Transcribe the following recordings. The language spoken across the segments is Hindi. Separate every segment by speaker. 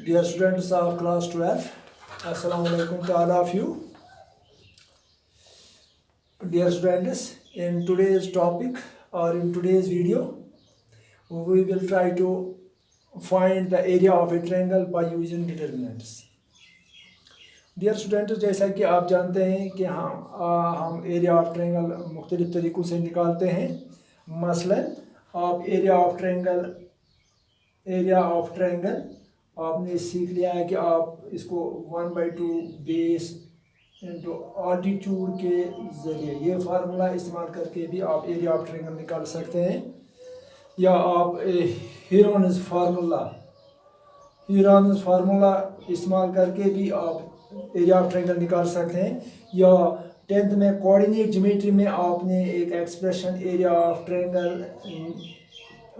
Speaker 1: Dear students of class 12, Assalamu alaikum to all of you. Dear students, in today's topic or in today's video, we will try to find the area of a triangle by using determinants. Dear students, जैसा कि आप जानते हैं कि हम एरिया ऑफ ट्रायंगल मुख्तलिफ तरीक़ों से निकालते हैं. मसलन आप एरिया ऑफ ट्रायंगल आपने सीख लिया है कि आप इसको 1/2 बेस इंटू ऑल्टीट्यूड के ज़रिए ये फार्मूला इस्तेमाल करके भी आप एरिया ऑफ ट्रायंगल निकाल सकते हैं, या आप हीरोन्स फार्मूला इस्तेमाल करके भी आप एरिया ऑफ ट्रायंगल निकाल सकते हैं. या 10th में कोऑर्डिनेट ज्योमेट्री में आपने एक एक्सप्रेशन एरिया ऑफ ट्रायंगल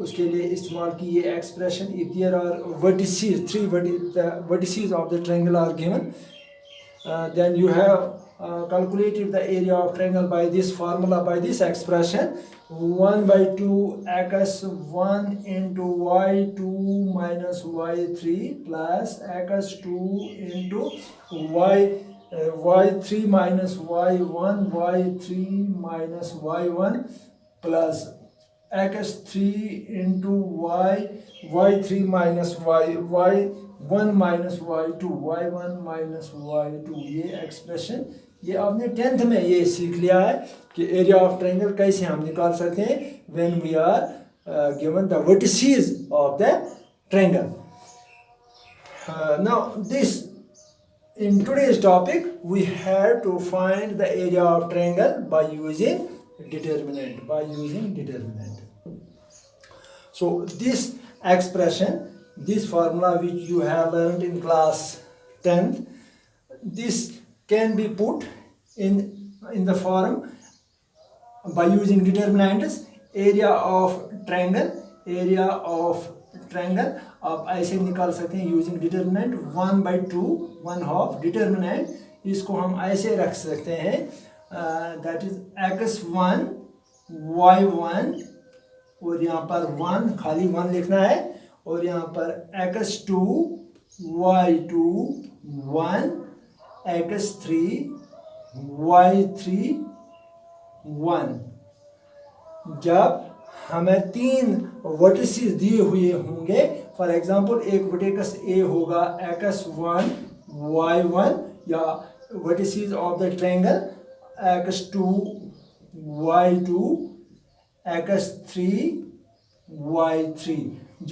Speaker 1: उसके लिए इस्तेमाल की. ये expression if there are vertices, 3 vertices of the triangle are given, then you have calculated the area of triangle by this formula, by this expression 1/2 x1 into y2 minus y3 plus x2 into y3 minus y1 y3 minus y1 plus x3 into y3 minus y1 minus y2 y1 minus y2. ये एक्सप्रेशन ये आपने 10th में ये सीख लिया है कि एरिया ऑफ ट्रायंगल कैसे हम निकाल सकते हैं when we are given the vertices of the triangle. Now this in today's topic we have to find the area of triangle by using determinant. So this expression, this formula which you have learned in class 10th, this can be put in the form by using determinants. area of triangle आप ऐसे निकाल सकते हैं यूजिंग डिटर्मिनेंट 1/2 1/2 डिटर्मिनेंट. इसको हम ऐसे रख सकते हैं दैट इज x1 y1 और यहाँ पर 1 खाली 1 लिखना है, और यहाँ पर x2 y2 1 x3 y3 1. जब हमें 3 वर्टिसेस दिए हुए होंगे, फॉर एग्जांपल एक वर्टेक्स ए होगा x1 y1, या vertices of the triangle x2 y2 x3 y3.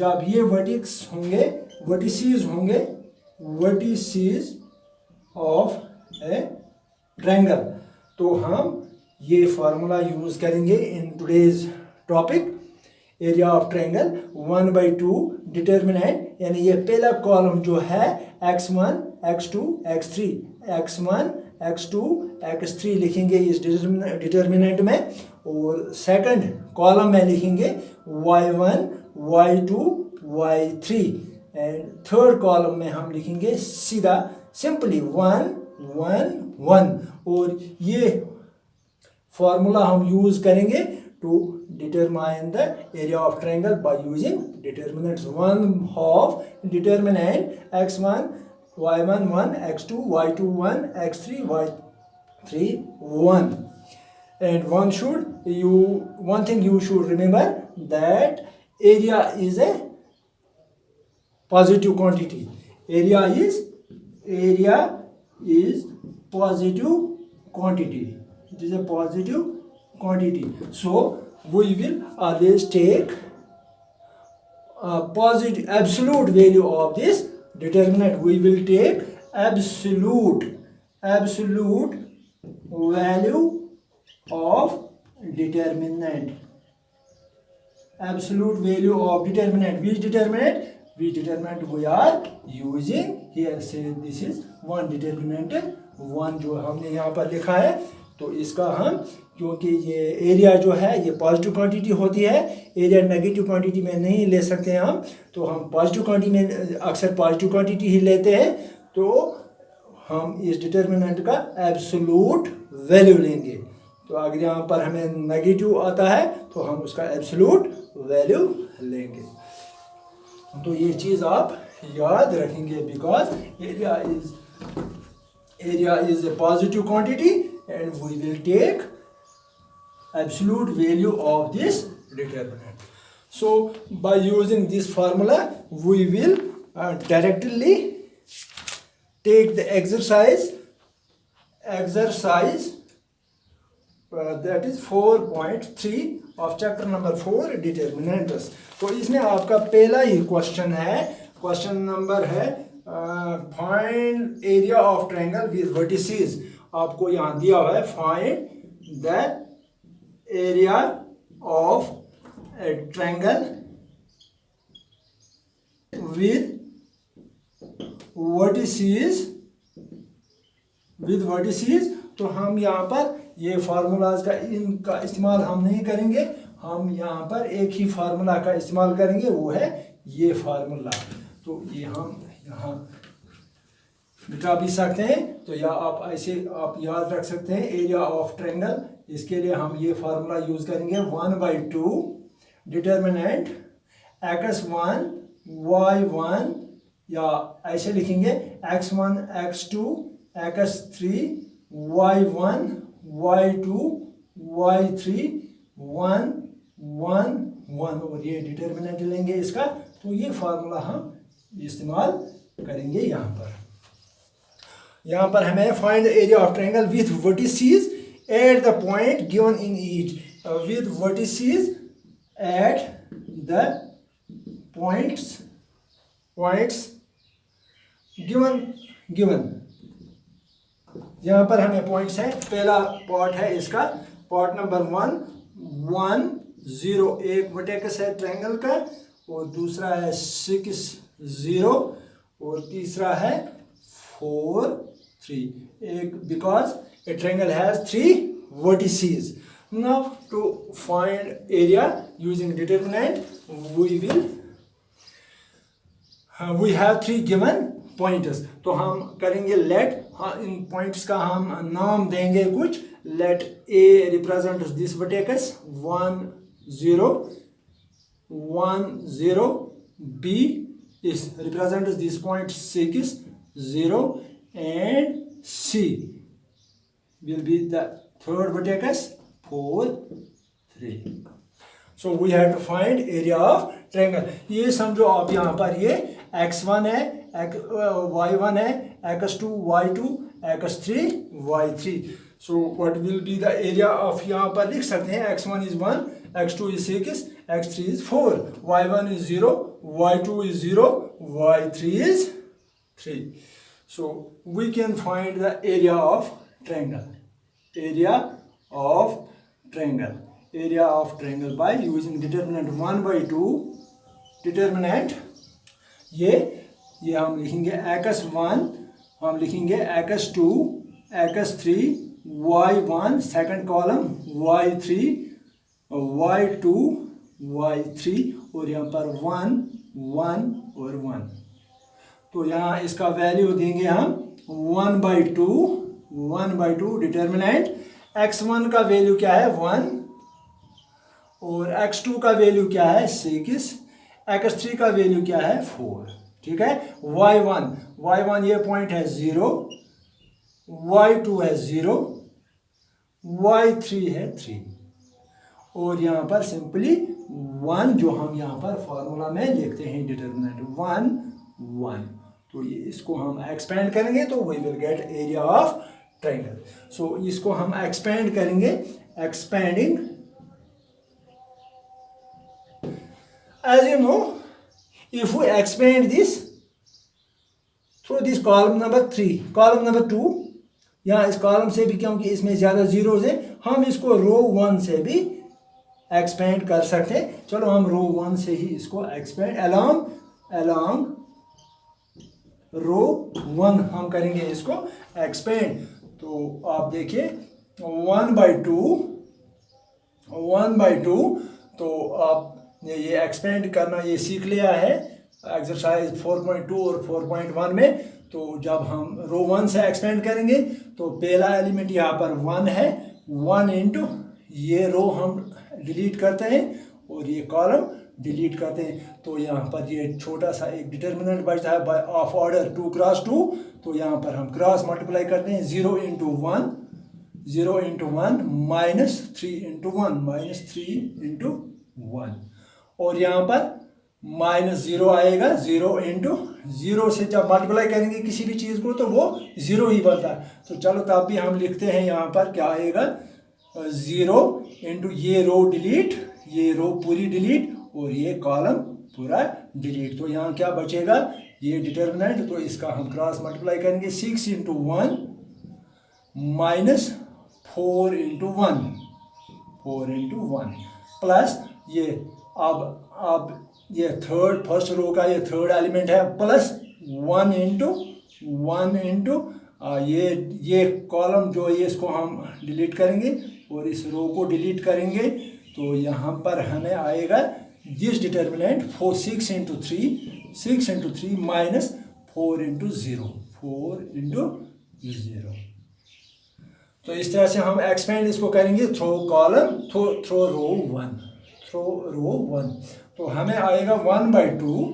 Speaker 1: जब ये वर्टिसेस होंगे वर्टिसेस ऑफ ए ट्रायंगल, तो हम ये फार्मूला यूज करेंगे in today's topic area of triangle 1/2 determinant. यानी ये पहला कॉलम जो है x1 x2 x3 x1 x2 x3 लिखेंगे इस डिटर्मिनेंट में, और सेकंड कॉलम में लिखेंगे y1 y2 y3, and third column में हम लिखेंगे सीधा सिंपली 1 1 1. और ये फार्मूला हम यूज करेंगे to determine the area of triangle by using determinants. 1/2 determinant x1 y1 1 x2 y2 1 x3 y3 1. And one thing you should remember, that area is a positive quantity. Area is positive quantity. It is a positive quantity. So we will always take positive absolute value of this determinant. We will take absolute value of determinant. Absolute value of determinant. Which determinant we are using here? Say this is one determinant 1 जो हमने यहाँ पर लिखा है. तो इसका हम, क्योंकि ये एरिया जो है ये पॉजिटिव क्वांटिटी होती है, एरिया नेगेटिव क्वांटिटी में नहीं ले सकते हैं हम, तो हम पॉजिटिव क्वांटिटी में अक्सर पॉजिटिव क्वांटिटी ही लेते हैं. तो हम इस डिटर्मिनेंट का एब्सोल्यूट वैल्यू लेंगे. तो अगर यहाँ पर हमें नेगेटिव आता है तो हम उसका एब्सोल्यूट वैल्यू लेंगे. तो ये चीज़ आप याद रखेंगे, because area is a positive quantity and we will take absolute value of this determinant. So by using this formula we will directly take the exercise that is 4.3 of chapter number 4 determinants. तो इसमें आपका पहला ही क्वेश्चन है, क्वेश्चन नंबर है find area of triangle with vertices. आपको यहाँ दिया हुआ है find the area of a triangle with vertices तो हम यहाँ पर ये फार्मूलाज का इनका इस्तेमाल हम नहीं करेंगे, हम यहाँ पर एक ही फार्मूला का इस्तेमाल करेंगे, वो है ये फार्मूला। तो ये हम यहाँ मिटा भी सकते हैं, तो या आप ऐसे आप याद रख सकते हैं एरिया ऑफ ट्रायंगल। इसके लिए हम ये फार्मूला यूज करेंगे 1/2 डिटर्मिनेंट x1 y1, या ऐसे लिखेंगे x1 x2 x3 y1 y2 y3 1 1 1 और ये डिटर्मिनेंट लेंगे इसका। तो ये फार्मूला हम इस्तेमाल करेंगे यहाँ पर। यहाँ पर हमें find the area of triangle with vertices at the point given in each, with vertices at the points given यहाँ पर हमें पॉइंट्स हैं। पहला पॉट है इसका पॉट नंबर 1 0 एक वर्टेक्स है ट्रायंगल का, और दूसरा है 6 0 और तीसरा है 4 3 एक, because a triangle has 3 vertices. Now to find area using determinant we have 3 given pointers. तो हम करेंगे let, इन points का हम नाम देंगे कुछ। let A represents this vertex 1 0 1 0, B is represents this point 6 0, and C will be the third vertex 4 3. So we have to find area of triangle. ये समझो आप यहाँ पर ये x1 है, y1 है, x2 y2 x3 y3. So what will be the area of, यहाँ पर लिख सकते हैं x1 is 1, x2 is 6, x3 is 4, y1 is 0, y2 is 0, y3 is 3. So we can find the area of triangle. Area of triangle by using determinant 1/2 determinant। ये हम लिखेंगे x1, हम लिखेंगे x2 x3 y1 second column y3 y2 y3, और यहाँ पर 1 1 और 1। तो यहाँ इसका वैल्यू देंगे हम 1/2 डिटर्मिनेंट। x1 का वैल्यू क्या है 1, और x2 का वैल्यू क्या है 6, x3 का वैल्यू क्या है 4। ठीक है, y1 ये पॉइंट है 0, y2 है 0, y3 है 3, और यहाँ पर सिंपली 1 जो हम यहाँ पर फॉर्मूला में लिखते हैं डिटर्मिनेंट 1 1। तो ये इसको हम एक्सपेंड करेंगे तो we will get area of triangle. So इसको हम एक्सपेंड करेंगे, expanding as you know if we expand this through this column number 3 column number 2, यहाँ इस कॉलम से भी क्योंकि इसमें ज़्यादा जीरोज है हम इसको रो 1 से भी एक्सपेंड कर सकते हैं। चलो हम रो 1 से ही इसको एक्सपेंड along रो 1 हम करेंगे इसको एक्सपेंड। तो आप देखिए 1/2 तो आपने ये एक्सपेंड करना ये सीख लिया है एक्सरसाइज 4.2 और 4.1 में। तो जब हम रो 1 से एक्सपेंड करेंगे तो पहला एलिमेंट यहाँ पर 1 है, 1 इंटू ये रो हम डिलीट करते हैं और ये कॉलम डिलीट करते हैं तो यहाँ पर ये छोटा सा एक डिटर्मिनेंट बचता है बाय ऑफ ऑर्डर 2 क्रॉस 2, तो यहाँ पर हम क्रॉस मल्टीप्लाई करते हैं 0 into 1 minus 3 into 1 minus 3 into 1, और यहाँ पर माइनस 0 आएगा, 0 इंटू 0 से जब मल्टीप्लाई करेंगे किसी भी चीज़ को तो वो 0 ही बनता है। तो चलो तब भी हम लिखते हैं यहाँ पर क्या आएगा, 0 इंटू ये रो डिलीट, ये रो पूरी डिलीट और ये कॉलम पूरा डिलीट। तो यहाँ क्या बचेगा, ये डिटर्मिनेंट, तो इसका हम क्रॉस मल्टीप्लाई करेंगे 6 इंटू 1 माइनस 4 इंटू 1 प्लस ये अब ये फर्स्ट रो का ये थर्ड एलिमेंट है प्लस 1 इंटू ये कॉलम जो है इसको हम डिलीट करेंगे और इस रो को डिलीट करेंगे, तो यहाँ पर हमें आएगा this determinant 6 into 3 minus 4 into 0। तो इस तरह से हम एक्सपेंड इसको करेंगे थ्रो कॉलम थ्रो रो 1, तो हमें आएगा 1/2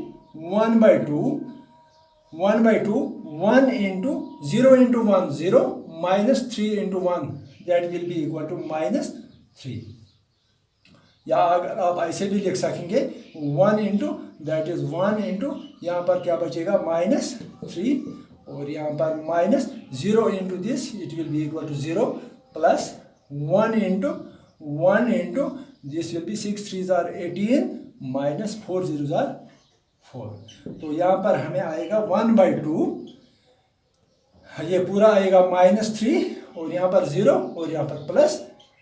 Speaker 1: 1 into 0 into 1 0 minus 3 into 1 that will be equal to minus 3, या अगर आप ऐसे भी लिख सकेंगे 1 इंटू दैट इज 1 इंटू यहाँ पर क्या बचेगा माइनस 3, और यहाँ पर minus 0 into this it will be equal to 0 plus 1 into this will be 6 3s are 18 minus 4 0s are 4। तो यहाँ पर हमें आएगा 1/2, ये पूरा आएगा माइनस 3 और यहाँ पर 0 और यहाँ पर प्लस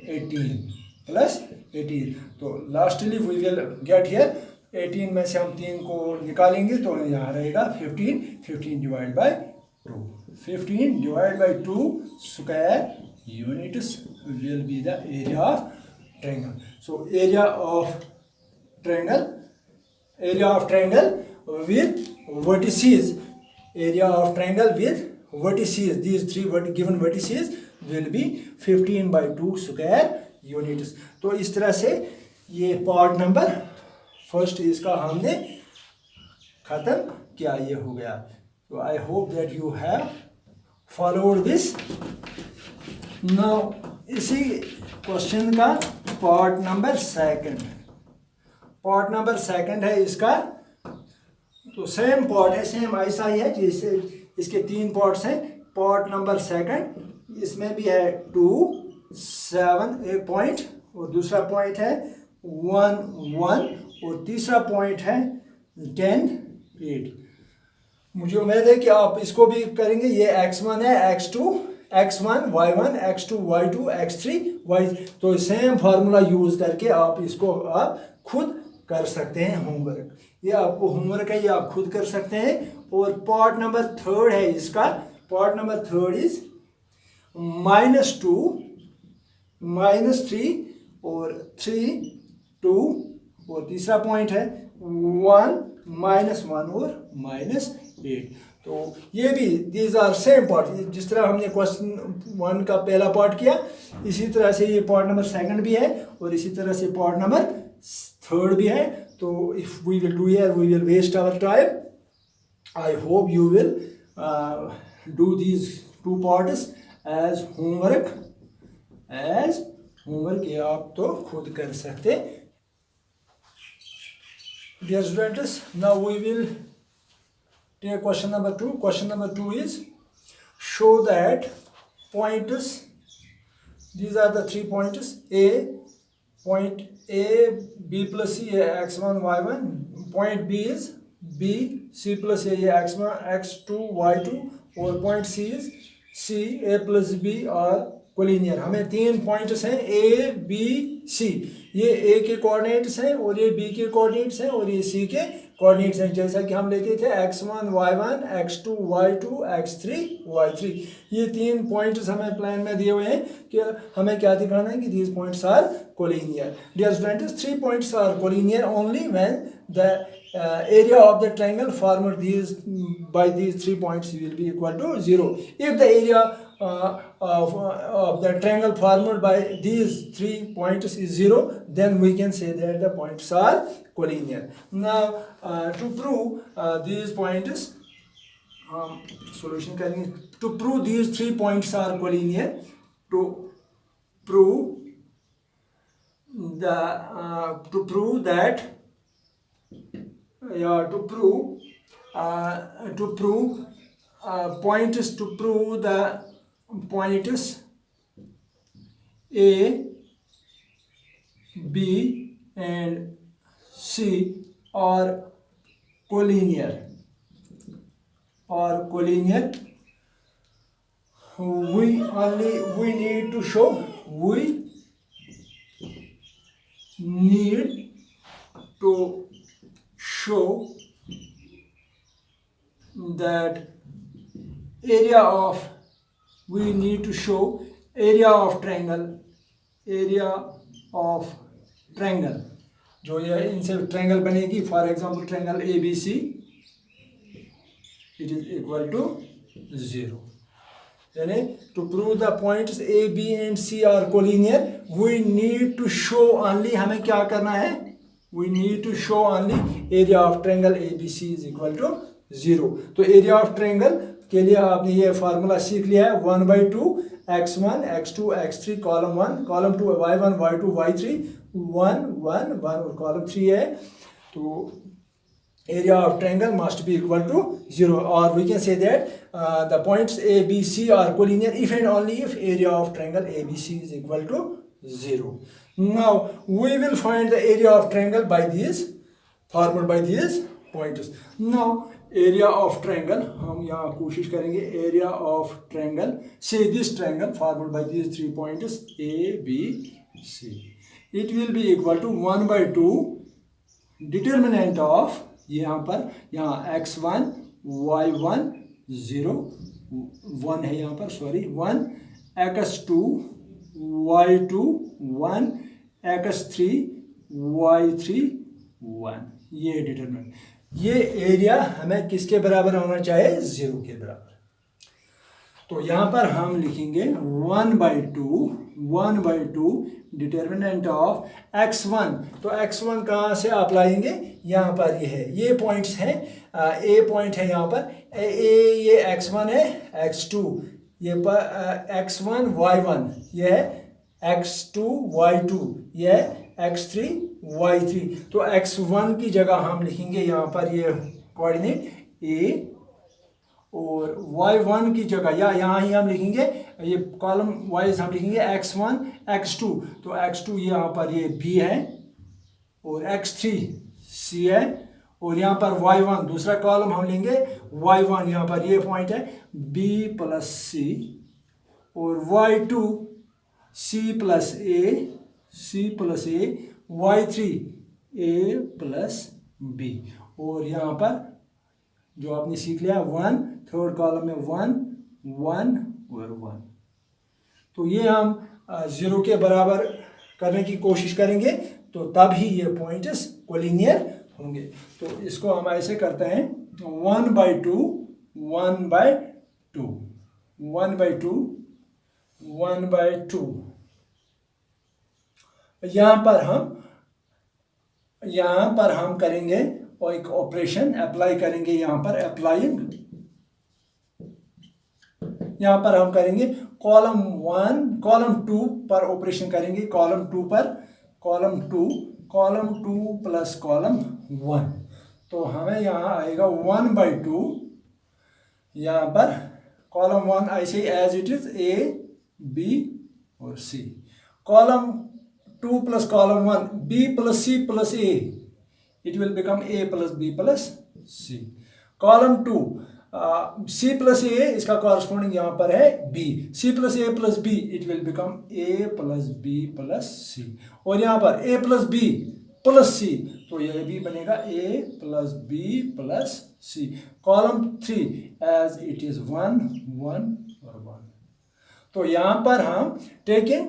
Speaker 1: 18। तो lastly we will get here 18 में से हम 3 को निकालेंगे तो यहाँ रहेगा 15 divide by 2, 15 divide by 2 square units will be the area of triangle. So area of triangle with vertices, these three given vertices will be 15/2 square units. तो इस तरह से ये पार्ट नंबर फर्स्ट इसका हमने खत्म किया, ये हो गया। तो I hope that you have followed this. Now इसी क्वेश्चन का पार्ट नंबर सेकंड है इसका, तो सेम पार्ट है, सेम ऐसा ही है जैसे इसके 3 पार्ट्स हैं। पार्ट नंबर सेकंड इसमें भी है 2 7 एक पॉइंट और दूसरा पॉइंट है 1 1 और तीसरा पॉइंट है 10 8। मुझे उम्मीद है कि आप इसको भी करेंगे। ये x1 है, x2 x1 y1 x2 y2 x3 y, तो सेम फार्मूला यूज करके आप इसको आप खुद कर सकते हैं होमवर्क। ये आपको होमवर्क है, ये आप खुद कर सकते हैं। और पार्ट नंबर थर्ड है इसका, पार्ट नंबर थर्ड इज -2 -3 और 3 2 और तीसरा पॉइंट है 1 -1 और -8। तो ये भी दीज आर सेम पार्ट, जिस तरह हमने क्वेश्चन 1 का पहला पार्ट किया इसी तरह से ये पार्ट नंबर सेकंड भी है और इसी तरह से पार्ट नंबर थर्ड भी है। तो if we will do here we will waste our time. I hope you will do these 2 parts as homework, ये आप तो खुद कर सकते। Dear students, now we will take question number 2. Question number 2 is show that points, these are the 3 points, point A, B plus C, x1 y1, point B is B, C plus A, x1 x2 y2, और point C is C, A plus B are collinear. हमें 3 पॉइंट्स हैं A B C, ये A के कोऑर्डिनेट्स हैं और ये B के कोऑर्डिनेट्स हैं और ये C के कोऑर्डिनेट्स हैं, जैसा कि हम लेते थे x1 y1 x2 y2 x3 y3। ये 3 पॉइंट्स हमें प्लान में दिए हुए हैं कि हमें क्या दिखाना है कि these points are collinear. Dear students, 3 points are collinear only when the area of the triangle formed by these 3 points will be equal to 0. If the area of the triangle formed by these 3 points is 0, then we can say that the points are collinear. Now to prove these points, solution करेंगे. To prove these 3 points are collinear, to prove that the points A, B and C are collinear. We need to show that area of triangle, जो ये इनसे ट्रायंगल बनेगी. For example triangle ABC, it is equal to 0. यानी to prove the points A, B and C are collinear, we need to show only, हमें क्या करना है, we need to show only area of triangle ABC is equal to 0. तो एरिया ऑफ ट्रायंगल के लिए आपने ये फार्मूला सीख लिया है. 1/2 x1 x2 x3 column 1 column 2 y1 y2 y3 1 1 1 और कॉलम 3 है. तो area of triangle must be equal to 0, or we can say that the points A, B, C are collinear if and only if area of triangle ABC is equal to 0. Now we will find the area of triangle by these formed by these points. Now area of triangle, हम यहाँ कोशिश करेंगे area of triangle, say this triangle formed by these 3 points A, B, C, it will be equal to 1/2 determinant of, यहाँ x1 y1 0 1 है यहाँ पर, sorry 1 x2 y2 1 x3 y3 1, ये डिटरमिनेंट. ये एरिया हमें किसके बराबर होना चाहिए, 0 के बराबर. तो यहाँ पर हम लिखेंगे 1/2 डिटरमिनेंट ऑफ x1. तो x1 कहाँ से आप लाएंगे, यहाँ पर ये है, ये पॉइंट्स हैं. ए पॉइंट है यहाँ पर, ये x1 है, x2 ये पर x1 y1, ये है x2 y2, ये है x3 y3. तो x1 की जगह हम लिखेंगे यहाँ पर ये कोऑर्डिनेट a, और y1 की जगह या यहाँ ही हम लिखेंगे, ये कॉलम वाइज हम लिखेंगे x1 x2. तो x2 यहाँ पर ये b है और x3 c है, और यहाँ पर y1 दूसरा कॉलम हम लेंगे y1, यहाँ पर ये पॉइंट है b प्लस c, और y2 c plus a y3 a plus b, और यहाँ पर जो आपने सीख लिया 1, थर्ड कॉलम में 1 1 और 1. तो ये हम 0 के बराबर करने की कोशिश करेंगे, तो तब ही ये पॉइंट्स कोलिनियर होंगे. तो इसको हम ऐसे करते हैं 1/2 यहाँ पर हम करेंगे और एक ऑपरेशन अप्लाई करेंगे. यहाँ पर अप्लाइंग, यहाँ पर हम करेंगे कॉलम 1 कॉलम 2 पर ऑपरेशन करेंगे. कॉलम 2 पर कॉलम 2 प्लस कॉलम 1. तो हमें यहाँ आएगा 1/2, यहाँ पर कॉलम 1 ऐसे as it is a b और c. Column 2 plus column 1 b plus c plus a, it will become a plus b plus c. Column 2 c plus a, इसका कॉरस्पॉन्डिंग यहाँ पर है b, c plus a plus b, it will become a plus b plus c. और यहाँ पर a plus b plus c, तो यह भी बनेगा a plus b plus c. Column 3 as it is 1 1 और 1. तो यहाँ पर हम taking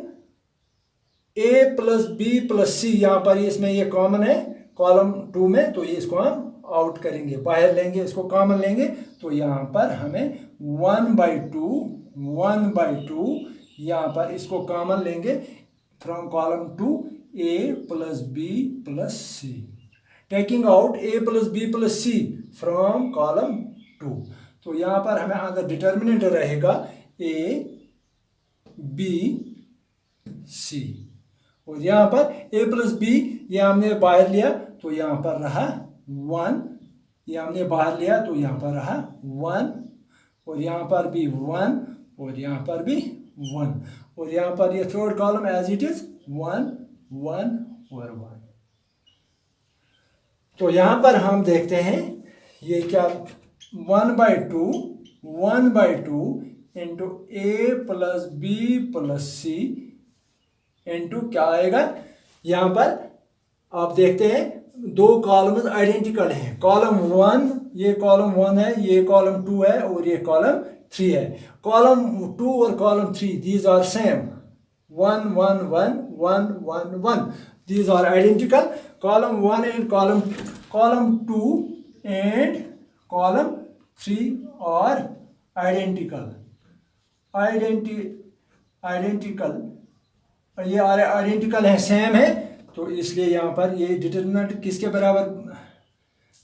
Speaker 1: a plus b plus c, यहाँ पर इसमें ये कॉमन है कॉलम 2 में, तो ये इसको हम आउट करेंगे, बाहर लेंगे, इसको कॉमन लेंगे. तो यहाँ पर हमें 1/2 1/2, यहाँ पर इसको कॉमन लेंगे from column 2 a plus b plus c, taking out a plus b plus c from column 2। तो यहाँ पर हमें अंदर डिटर्मिनेंट रहेगा a b c, और यहाँ पर a plus b ये हमने बाहर लिया तो यहाँ पर रहा 1, ये हमने बाहर लिया तो यहाँ पर रहा 1, और यहाँ पर भी 1, और यहाँ पर भी 1, और यहाँ पर ये third column as it is 1 1 और 1। तो यहाँ पर हम देखते हैं ये क्या 1/2 into a plus b plus c into क्या आएगा। यहाँ पर आप देखते हैं दो कॉलम्स आइडेंटिकल हैं, कॉलम 1 ये कॉलम 1 है, ये कॉलम 2 है, और ये कॉलम 3 है। कॉलम 2 और column 3 these are same, 1 1 1 1 1 1, these are identical. Column 1 and column 2 and column 3 are identical. ये आइडेंटिकल है, सेम है, तो इसलिए यहाँ पर ये डिटर्मिनेंट किसके बराबर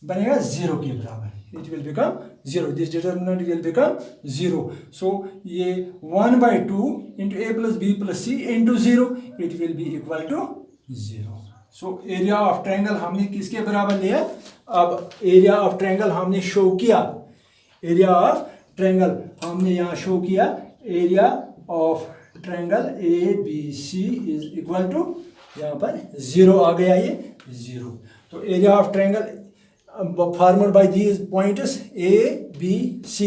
Speaker 1: बनेगा, 0 के बराबर। It will become 0, this determinant will become 0। So ये 1/2 into a plus b plus c into 0, it will be equal to 0। So area of triangle हमने किसके बराबर लिया, अब एरिया ऑफ ट्रायंगल हमने शो किया, एरिया ऑफ ट्रायंगल हमने यहाँ शो किया, area of triangle ABC is equal to, यहाँ पर 0 आ गया, ये 0। तो area of triangle formed by these points A, B, C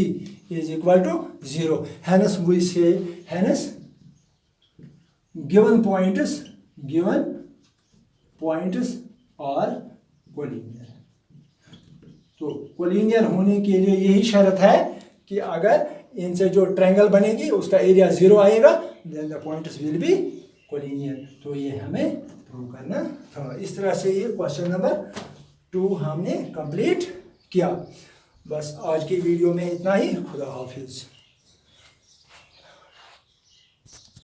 Speaker 1: is equal to 0. Hence we say, hence given points are collinear. तो collinear होने के लिए यही शर्त है कि अगर इनसे जो ट्रायंगल बनेगी उसका एरिया 0 आएगा, then the points will be collinear। तो ये हमें प्रूव करना था। इस तरह से ये क्वेश्चन नंबर 2 हमने कंप्लीट किया। बस आज की वीडियो में इतना ही। खुदा हाफिज।